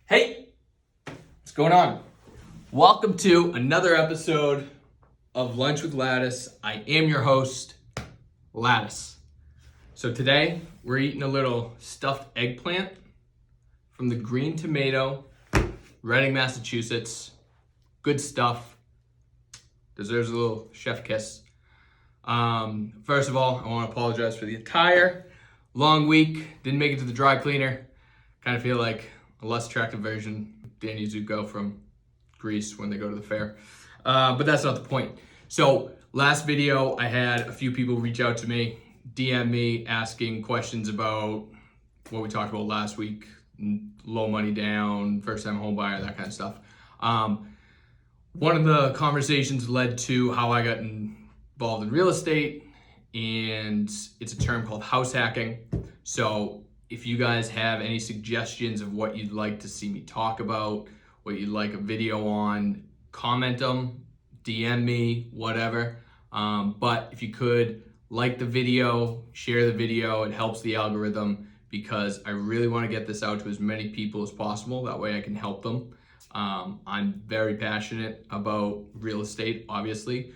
Hey, what's going on? Welcome to another episode of Lunch with Lattice. I am your host, Lattice. So today we're eating a little stuffed eggplant from the Green Tomato, Reading, Massachusetts. Good stuff. Deserves a little chef kiss. First of all, I want to apologize for the attire. Long week, didn't make it to the dry cleaner. Kind of feel like a less attractive version of Danny Zuko from Greece when they go to the fair. But that's not the point. So last video, I had a few people reach out to me, DM me asking questions about what we talked about last week, low money down, first time home buyer, that kind of stuff. One of the conversations led to how I got involved in real estate, and it's a term called house hacking. So if you guys have any suggestions of what you'd like to see me talk about, what you'd like a video on, comment them, DM me, whatever. But if you could like the video, share the video, it helps the algorithm because I really want to get this out to as many people as possible. That way I can help them. I'm very passionate about real estate, obviously,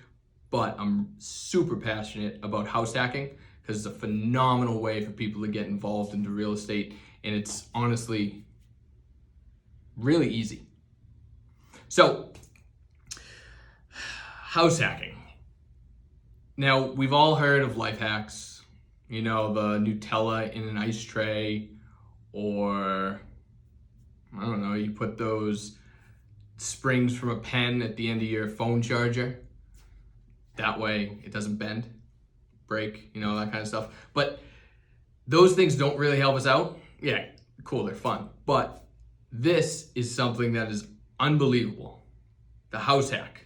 but I'm super passionate about house hacking because it's a phenomenal way for people to get involved into real estate, and it's honestly really easy. So, house hacking. Now, we've all heard of life hacks, you know, the Nutella in an ice tray, or I don't know, you put those springs from a pen at the end of your phone charger. That way it doesn't bend, break, you know, that kind of stuff. But those things don't really help us out. Yeah, cool, they're fun. But this is something that is unbelievable. The house hack.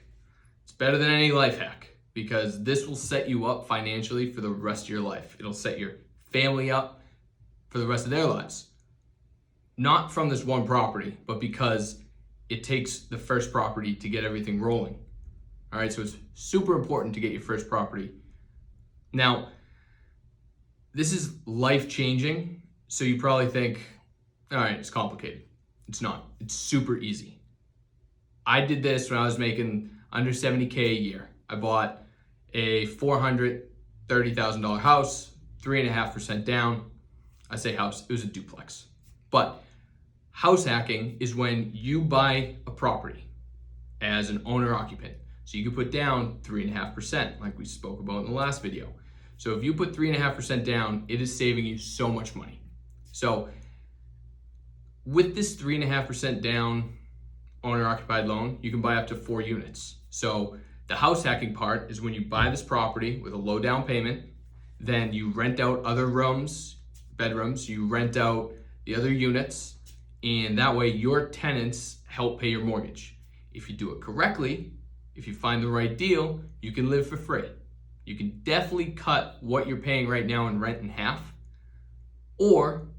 It's better than any life hack because this will set you up financially for the rest of your life. It'll set your family up for the rest of their lives. Not from this one property, but because it takes the first property to get everything rolling. All right, so it's super important to get your first property. Now, this is life-changing, so you probably think, all right, it's complicated. It's not. It's super easy. I did this when I was making under $70K a year. I bought a $430,000 house, 3.5% down. I say house, it was a duplex. But house hacking is when you buy a property as an owner-occupant. So you can put down 3.5%, like we spoke about in the last video. So if you put 3.5% down, it is saving you so much money. So with this 3.5% down owner-occupied loan, you can buy up to 4 units. So the house hacking part is when you buy this property with a low down payment, then you rent out other rooms, bedrooms, you rent out the other units, and that way your tenants help pay your mortgage. If you do it correctly, if you find the right deal, you can live for free. You can definitely cut what you're paying right now in rent in half, or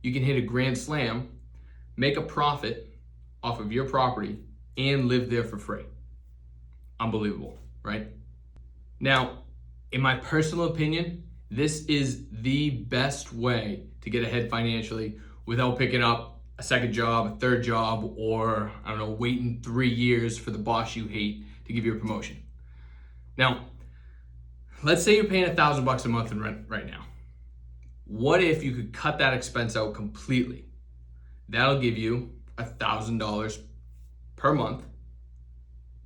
you can hit a grand slam, make a profit off of your property, and live there for free. Unbelievable, right? Now, in my personal opinion, this is the best way to get ahead financially without picking up a second job, a third job, or I don't know, waiting 3 years for the boss you hate to give you a promotion. Now, let's say you're paying $1,000 a month in rent right now. What if you could cut that expense out completely? That'll give you $1,000 per month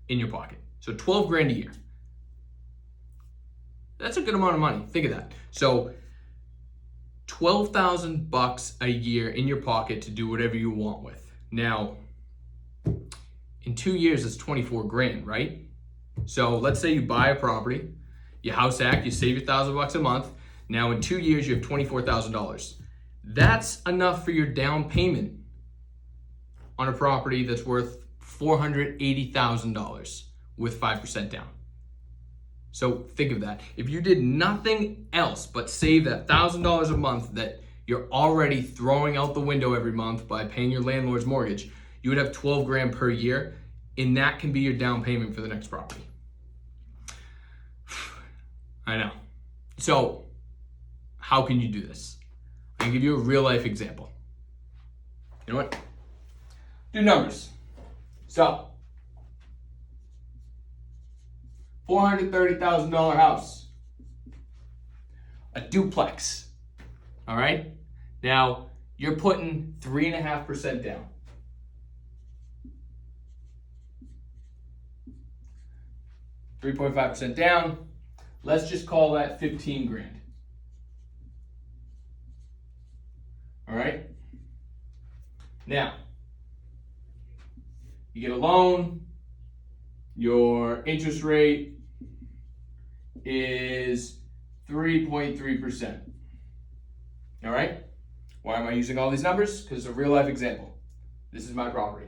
in your pocket. So 12 grand a year. That's a good amount of money. Think of that. So $12,000 a year in your pocket to do whatever you want with. Now, in 2 years, it's 24 grand, right? So let's say you buy a property, you house hack, you save your $1,000 a month. Now in 2 years, you have $24,000. That's enough for your down payment on a property that's worth $480,000 with 5% down. So think of that. If you did nothing else but save that $1,000 a month that you're already throwing out the window every month by paying your landlord's mortgage, you would have 12 grand per year, and that can be your down payment for the next property. I know. So how can you do this? I can give you a real life example. You know what? do numbers. So, $430,000 house, a duplex. All right. Now you're putting 3.5% down. 3.5% down. Let's just call that 15 grand. All right. Now, you get a loan, your interest rate is 3.3%. All right. Why am I using all these numbers? Because it's a real life example. This is my property.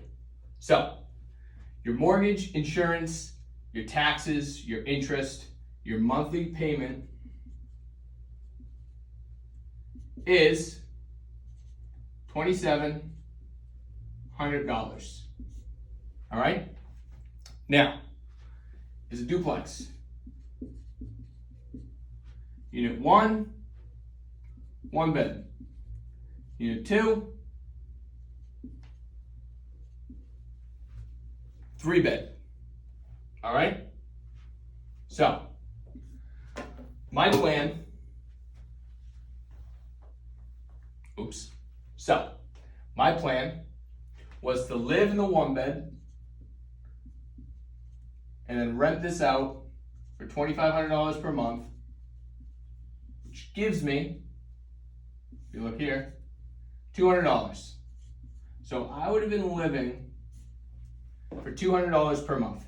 So, your mortgage, insurance, your taxes, your interest, your monthly payment is $2,700. All right. Now, is a duplex. Unit 1, 1 bed. Unit 2, 3 bed. All right. So, my plan. So, my plan was to live in the 1 bed and then rent this out for $2,500 per month, which gives me, if you look here, $200. So I would have been living for $200 per month.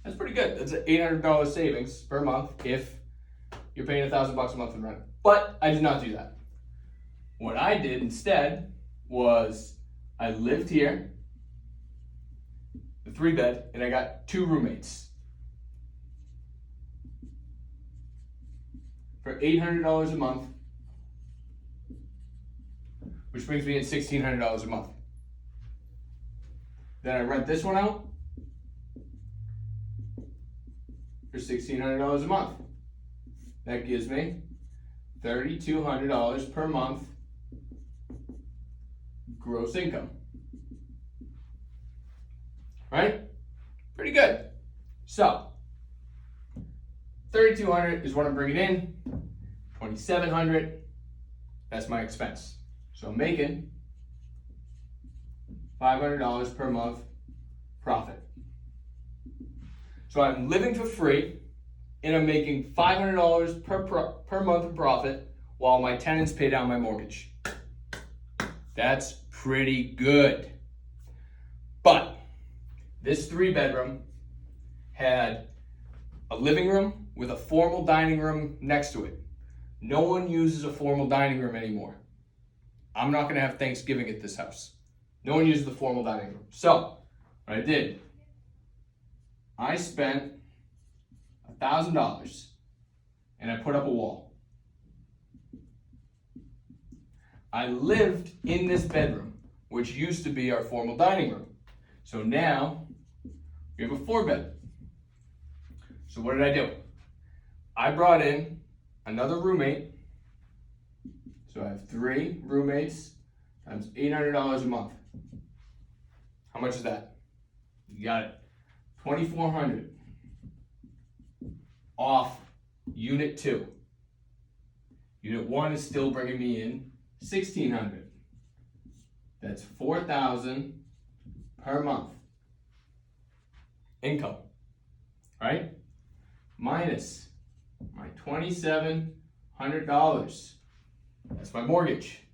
That's pretty good. That's an $800 savings per month if you're paying $1,000 a month in rent. But I did not do that. What I did instead was I lived here, the 3 bed, and I got 2 roommates for $800 a month, which brings me in $1,600 a month. Then I rent this one out for $1,600 a month. That gives me $3,200 per month gross income. Right? Pretty good. So, $3,200 is what I'm bringing in. $2,700, that's my expense. So I'm making $500 per month profit. So I'm living for free, and I'm making $500 per month in profit while my tenants pay down my mortgage. That's pretty good. But this 3 bedroom had a living room with a formal dining room next to it. No one uses a formal dining room anymore. I'm not gonna have Thanksgiving at this house. No one uses the formal dining room. So, what I did, I spent $1,000 and I put up a wall. I lived in this bedroom, which used to be our formal dining room. So now, we have a 4 bed. So what did I do? I brought in another roommate. So I have 3 roommates times $800 a month. How much is that? You got it. $2,400 off unit 2. Unit 1 is still bringing me in $1,600. That's $4,000 per month income, right? Minus my $2,700. That's my mortgage.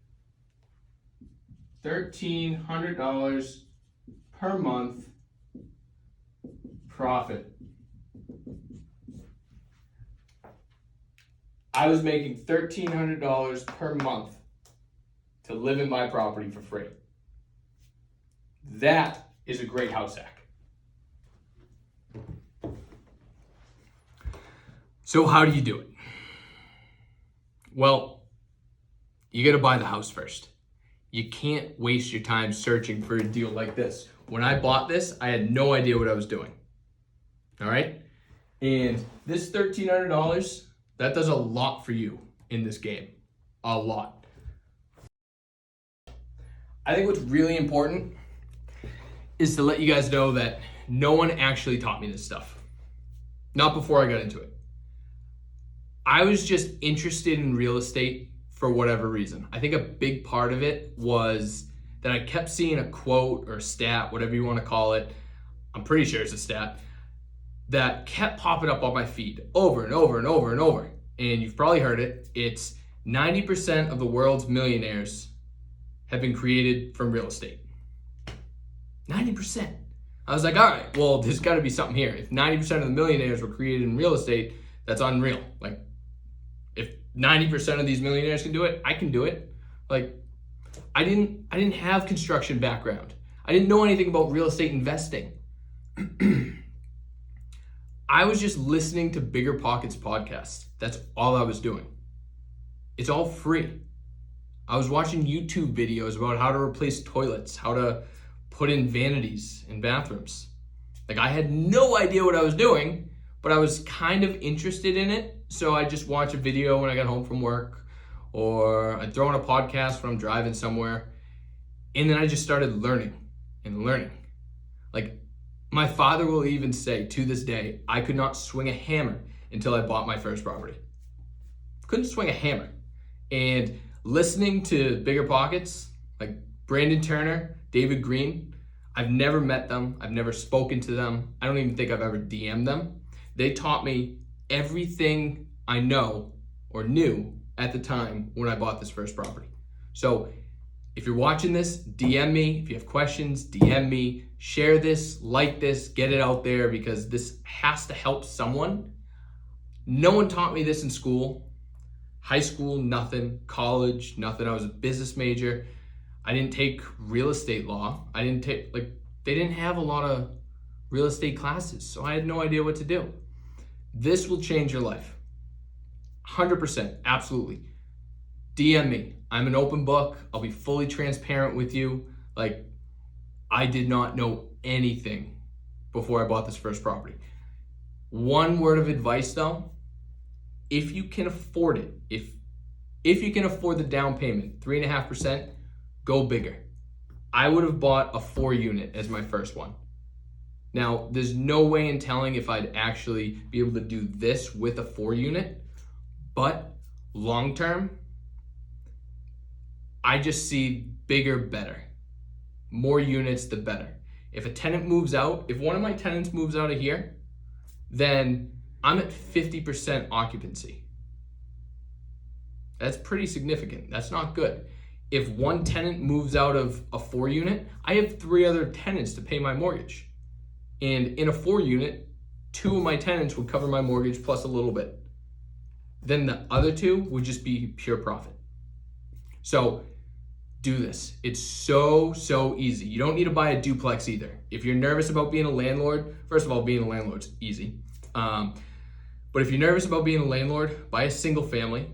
$1,300 per month profit. I was making $1,300 per month to live in my property for free. That is a great house hack. So how do you do it? Well, you got to buy the house first. You can't waste your time searching for a deal like this. When I bought this, I had no idea what I was doing. All right? And this $1,300, that does a lot for you in this game. A lot. I think what's really important is to let you guys know that no one actually taught me this stuff. Not before I got into it. I was just interested in real estate for whatever reason. I think a big part of it was that I kept seeing a quote or stat, whatever you want to call it. I'm pretty sure it's a stat that kept popping up on my feed over and over and over and over. And you've probably heard it. It's 90% of the world's millionaires have been created from real estate. 90%. I was like, all right, well, there's got to be something here. If 90% of the millionaires were created in real estate, that's unreal. Like, if 90% of these millionaires can do it, I can do it. Like, I didn't have construction background. I didn't know anything about real estate investing. I was just listening to Bigger Pockets podcast. That's all I was doing. It's all free. I was watching YouTube videos about how to replace toilets, how to put in vanities in bathrooms. Like, I had no idea what I was doing, but I was kind of interested in it. So I just watch a video when I got home from work, or I'd throw on a podcast when I'm driving somewhere. And then I just started learning and learning. Like, my father will even say to this day, I could not swing a hammer until I bought my first property. Couldn't swing a hammer. And listening to Bigger Pockets, like Brandon Turner, David Green, I've never met them. I've never spoken to them. I don't even think I've ever DM'd them. They taught me everything I know or knew at the time when I bought this first property. So if you're watching this, DM me. If you have questions, DM me. Share this, like this, get it out there, because this has to help someone. No one taught me this in school. High school, nothing. College, nothing. I was a business major. I didn't take real estate law. They didn't have a lot of real estate classes, so I had no idea what to do. This will change your life. 100%, absolutely. DM me. I'm an open book. I'll be fully transparent with you. Like, I did not know anything before I bought this first property. One word of advice though, if you can afford it, if you can afford the down payment, 3.5%, go bigger. I would have bought a 4-unit as my first one. Now, there's no way in telling if I'd actually be able to do this with a 4-unit, but long term, I just see bigger, better. More units, the better. If a tenant moves out, if one of my tenants moves out of here, then I'm at 50% occupancy. That's pretty significant. That's not good. If one tenant moves out of a 4-unit, I have 3 other tenants to pay my mortgage. And in a 4-unit, 2 of my tenants would cover my mortgage plus a little bit. Then the other 2 would just be pure profit. So do this. It's so easy. You don't need to buy a duplex either. If you're nervous about being a landlord, first of all, being a landlord's easy. But if you're nervous about being a landlord, buy a single family,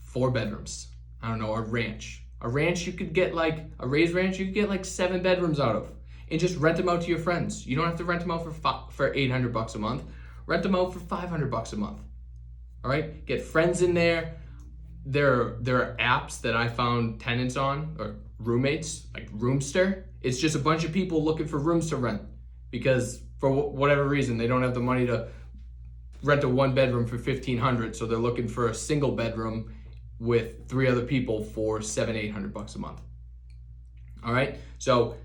4 bedrooms. I don't know, a ranch. A ranch you could get like, a raised ranch you could get like 7 bedrooms out of. And just rent them out to your friends. You don't have to rent them out for $800 a month. Rent them out for $500 a month. All right, get friends in there. There are apps that I found tenants on, or roommates, like Roomster. It's just a bunch of people looking for rooms to rent because for whatever reason, they don't have the money to rent a 1-bedroom for $1,500. So they're looking for a single bedroom with 3 other people for $700-800 a month. All right, so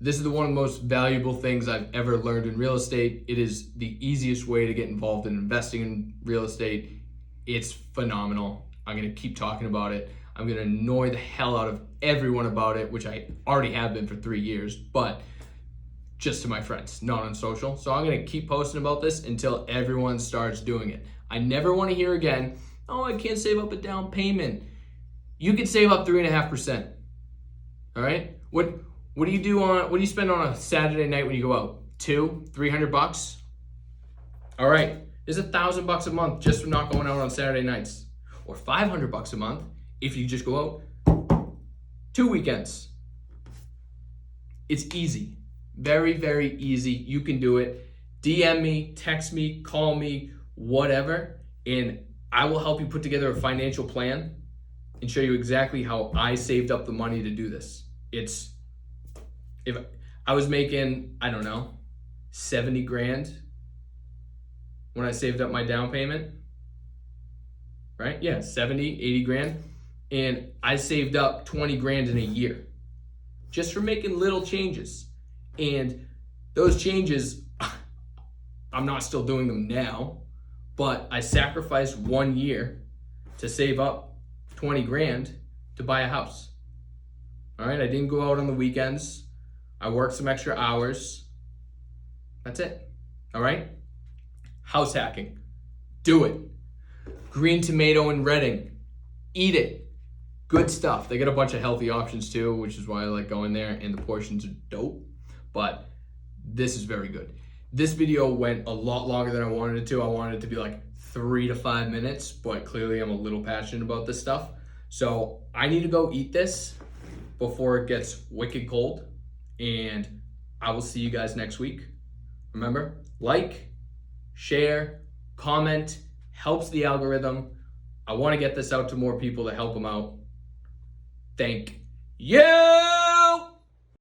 this is one of the most valuable things I've ever learned in real estate. It is the easiest way to get involved in investing in real estate. It's phenomenal. I'm gonna keep talking about it. I'm gonna annoy the hell out of everyone about it, which I already have been for 3 years, but just to my friends, not on social. So I'm gonna keep posting about this until everyone starts doing it. I never wanna hear again, oh, I can't save up a down payment. You can save up 3.5%. All right? What do you spend on a Saturday night when you go out? $200-300? All right. There's $1,000 a month just from not going out on Saturday nights, or $500 a month if you just go out 2 weekends. It's easy, very easy. You can do it. DM me, text me, call me, whatever, and I will help you put together a financial plan and show you exactly how I saved up the money to do this. If I was making, I don't know, 70 grand when I saved up my down payment, right? Yeah, 70, 80 grand. And I saved up 20 grand in a year just for making little changes. And those changes, I'm not still doing them now, but I sacrificed 1 year to save up 20 grand to buy a house. All right, I didn't go out on the weekends. I worked some extra hours. That's it. All right? House hacking. Do it. Green tomato and Reading. Eat it. Good stuff. They got a bunch of healthy options too, which is why I like going there, and the portions are dope. But this is very good. This video went a lot longer than I wanted it to. I wanted it to be like 3 to 5 minutes, but clearly I'm a little passionate about this stuff. So I need to go eat this before it gets wicked cold, and I will see you guys next week. Remember, like, share, comment, helps the algorithm. I want to get this out to more people to help them out. Thank you.